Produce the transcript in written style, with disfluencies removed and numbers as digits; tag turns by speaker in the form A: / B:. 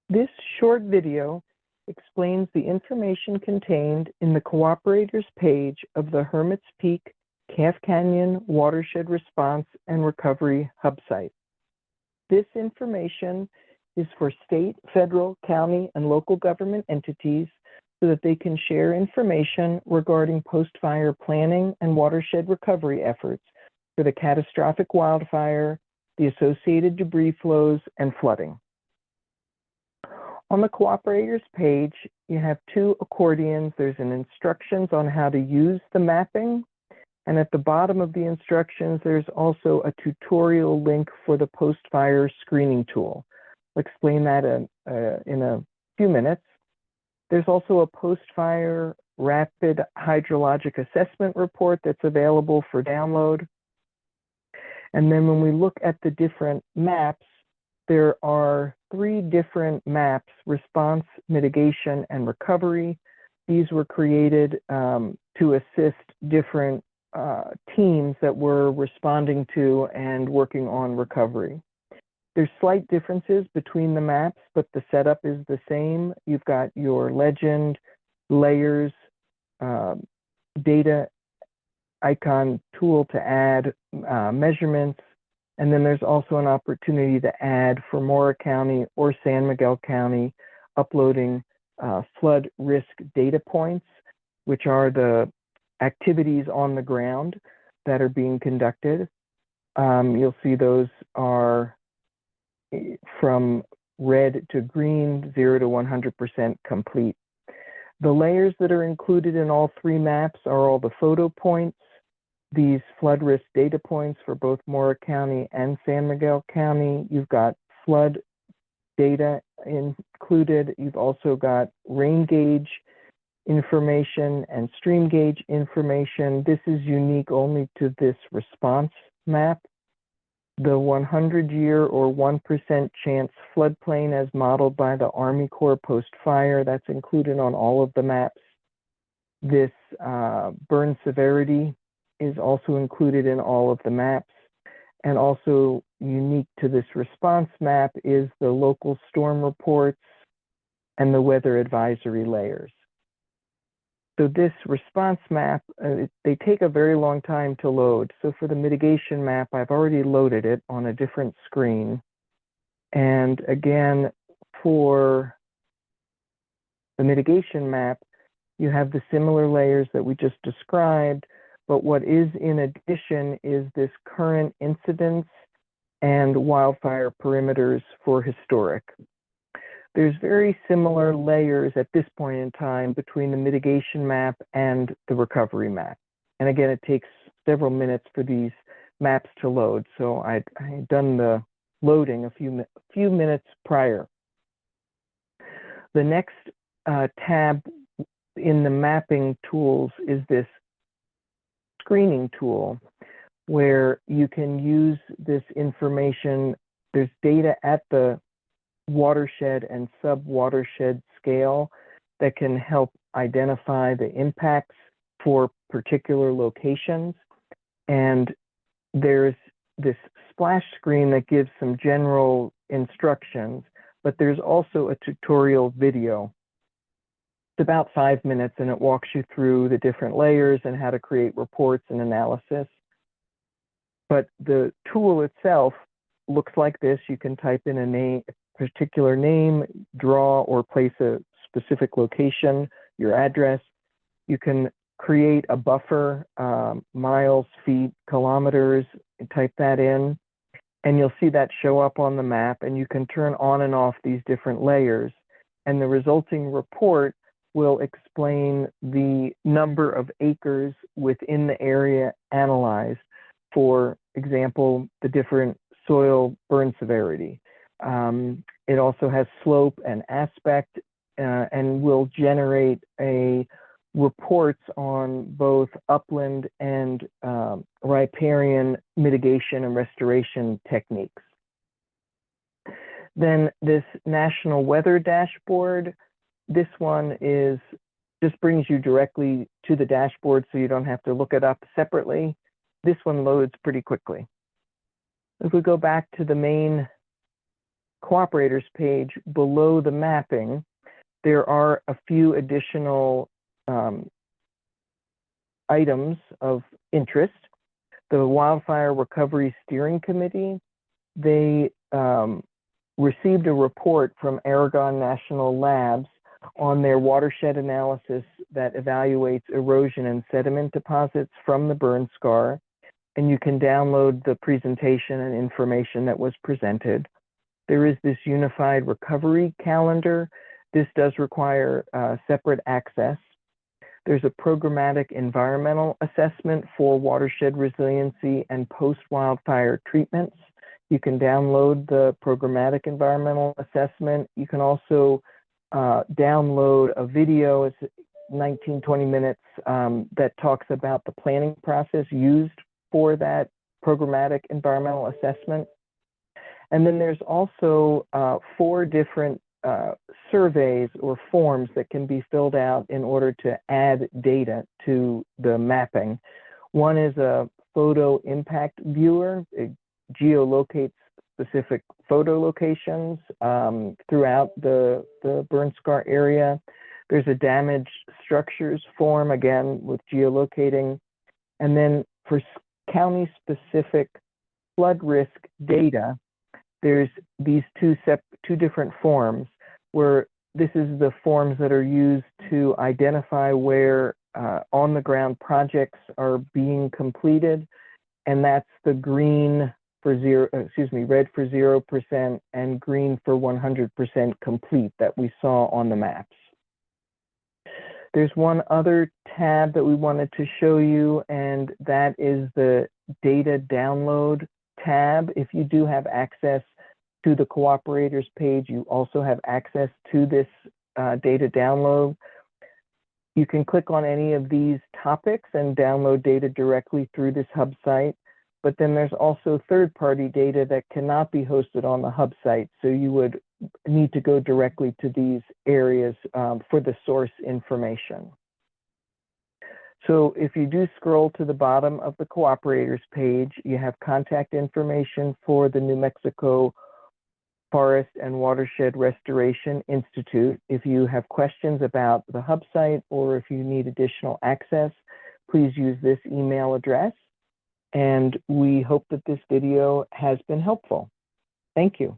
A: This short video explains the information contained in the Cooperators page of the Hermit's Peak Calf Canyon Watershed Response and Recovery Hub site. This information is for state, federal, county, and local government entities so that they can share information regarding post-fire planning and watershed recovery efforts for the catastrophic wildfire, the associated debris flows, and flooding. On the Cooperators page, you have two accordions. There's an instructions on how to use the mapping, and at the bottom of the instructions, there's also a tutorial link for the post-fire screening tool. I'll explain that in a few minutes. There's also a post-fire rapid hydrologic assessment report that's available for download. And then when we look at the different maps, there are 3 different maps: response, mitigation, and recovery. These were created to assist different teams that were responding to and working on recovery. There's slight differences between the maps, but the setup is the same. You've got your legend, layers, data icon tool to add measurements, and then there's also an opportunity to add for Mora County or San Miguel County, uploading flood risk data points, which are the activities on the ground that are being conducted. You'll see those are from red to green, 0 to 100% complete. The layers that are included in all 3 maps are all the photo points, these flood risk data points for both Mora County and San Miguel County. You've got flood data included. You've also got rain gauge information and stream gauge information. This is unique only to this response map. The 100-year or 1% chance floodplain as modeled by the Army Corps post-fire, that's included on all of the maps. This burn severity is also included in all of the maps. And also unique to this response map is the local storm reports and the weather advisory layers. So this response map, they take a very long time to load. So for the mitigation map, I've already loaded it on a different screen. And again, for the mitigation map, you have the similar layers that we just described, but what is in addition is this current incidence and wildfire perimeters for historic. There's very similar layers at this point in time between the mitigation map and the recovery map. And again, it takes several minutes for these maps to load. So I had done the loading a few minutes prior. The next tab in the mapping tools is this screening tool, where you can use this information. There's data at the watershed and sub-watershed scale that can help identify the impacts for particular locations. And there's this splash screen that gives some general instructions, but there's also a tutorial video. It's about 5 minutes, and it walks you through the different layers and how to create reports and analysis. But the tool itself looks like this. You can type in a name, particular name, draw or place a specific location, your address. You can create a buffer, miles, feet, kilometers, and type that in, and you'll see that show up on the map, and you can turn on and off these different layers, and the resulting report will explain the number of acres within the area analyzed. For example, the different soil burn severity. It also has slope and aspect, and will generate reports on both upland and riparian mitigation and restoration techniques. Then this National Weather Dashboard, this one just brings you directly to the dashboard, so you don't have to look it up separately. This one loads pretty quickly. If we go back to the main Cooperators page, below the mapping, there are a few additional items of interest. The Wildfire Recovery Steering Committee, they received a report from Aragon National Labs on their watershed analysis that evaluates erosion and sediment deposits from the burn scar. And you can download the presentation and information that was presented. There is this unified recovery calendar. This does require separate access. There's a programmatic environmental assessment for watershed resiliency and post-wildfire treatments. You can download the programmatic environmental assessment. You can also download a video, it's 19, 20 minutes, that talks about the planning process used for that programmatic environmental assessment. And then there's also 4 different surveys or forms that can be filled out in order to add data to the mapping. One is a photo impact viewer. It geolocates specific photo locations throughout the burn scar area. There's a damaged structures form, again, with geolocating. And then for county-specific flood risk data, there's these two different forms, where this is the forms that are used to identify where on-the-ground projects are being completed, and that's the green for red for 0% and green for 100% complete that we saw on the maps. There's one other tab that we wanted to show you, and that is the data download tab. If you do have access to the Cooperators page, you also have access to this data download. You can click on any of these topics and download data directly through this hub site. But then there's also third-party data that cannot be hosted on the hub site. So you would need to go directly to these areas for the source information. So if you do scroll to the bottom of the Cooperators page, you have contact information for the New Mexico Forest and Watershed Restoration Institute. If you have questions about the hub site or if you need additional access, please use this email address. And we hope that this video has been helpful. Thank you.